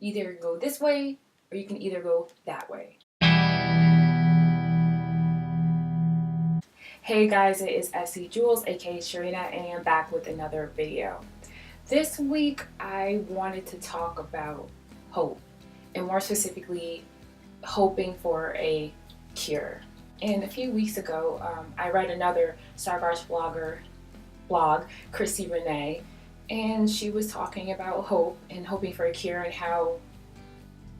either go this way or you can either go that way. Hey guys, it is Essceejulies, aka Sharina, and I'm back with another video. This week I wanted to talk about hope, and more specifically hoping for a cure. And a few weeks ago I read another Stargards blog, Chrissy Renee, and she was talking about hope and hoping for a cure and how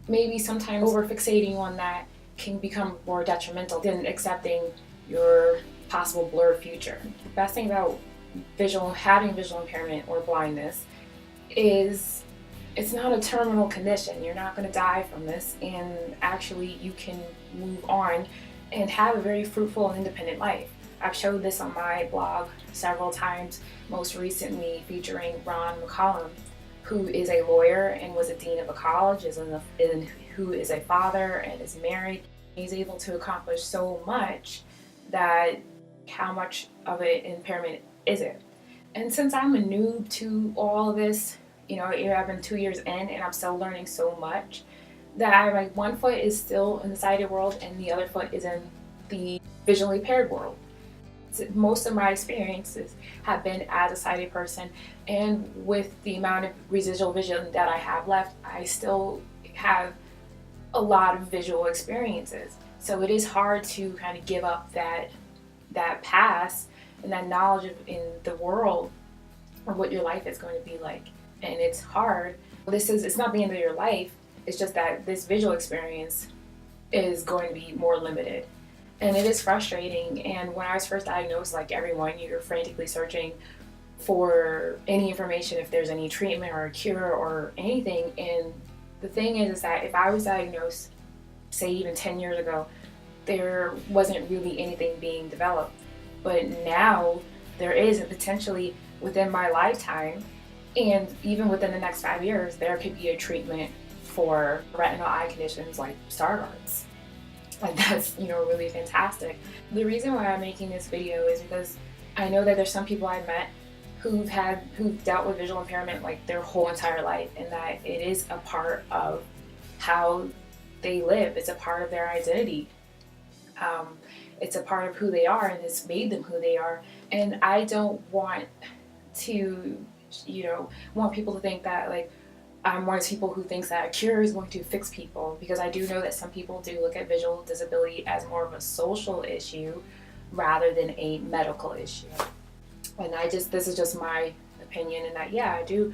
maybe sometimes over-fixating on that can become more detrimental than accepting your possible blurred future. The best thing about having visual impairment or blindness is it's not a terminal condition. You're not going to die from this, and actually you can move on and have a very fruitful and independent life. I've showed this on my blog several times, most recently featuring Ron McCollum, who is a lawyer and was a dean of a college, who is a father and is married. He's able to accomplish so much that how much of an impairment is it? And since I'm a noob to all of this, I've been 2 years in and I'm still learning so much that one foot is still in the sighted world and the other foot is in the visually impaired world. Most of my experiences have been as a sighted person, and with the amount of residual vision that I have left, I still have a lot of visual experiences. So it is hard to kind of give up that past and that knowledge in the world of what your life is going to be like. And it's hard. It's not the end of your life. It's just that this visual experience is going to be more limited. And it is frustrating. And when I was first diagnosed, like everyone, you're frantically searching for any information, if there's any treatment or a cure or anything. And the thing is that if I was diagnosed, say even 10 years ago, there wasn't really anything being developed. But now there is, and potentially within my lifetime, and even within the next 5 years, there could be a treatment for retinal eye conditions like Stargards. And that's, really fantastic. The reason why I'm making this video is because I know that there's some people I've met who've dealt with visual impairment like their whole entire life, and that it is a part of how they live. It's a part of their identity. It's a part of who they are, and it's made them who they are. And I don't want to, want people to think that I'm one of those people who thinks that a cure is going to fix people, because I do know that some people do look at visual disability as more of a social issue rather than a medical issue. And this is just my opinion, and that, yeah, I do,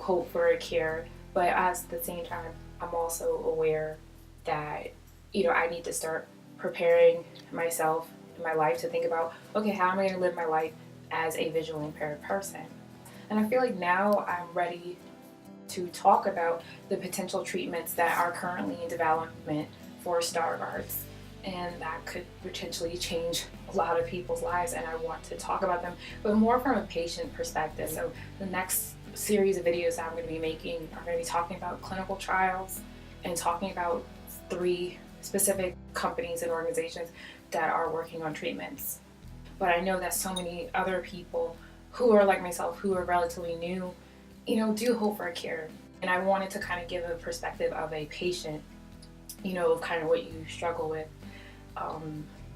hope for a cure, but at the same time, I'm also aware that, I need to start preparing myself in my life to think about, okay, how am I going to live my life as a visually impaired person? And I feel like now I'm ready to talk about the potential treatments that are currently in development for Stargards, and that could potentially change a lot of people's lives, and I want to talk about them, but more from a patient perspective. So the next series of videos that I'm going to be making are going to be talking about clinical trials and talking about 3 specific companies and organizations that are working on treatments. But I know that so many other people who are like myself, who are relatively new, do hope for a cure. And I wanted to kind of give a perspective of a patient, of kind of what you struggle with.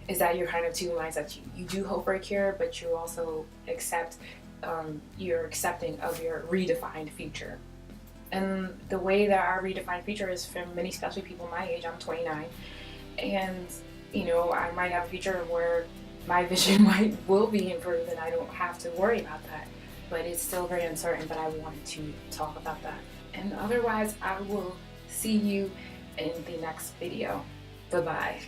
Is that you're kind of two minds, that you do hope for a cure, but you also you're accepting of your redefined future. And the way that our redefined future is for many, especially people my age, I'm 29, and I might have a future where my vision will be improved and I don't have to worry about that. But it's still very uncertain, but I wanted to talk about that. And otherwise, I will see you in the next video. Bye-bye.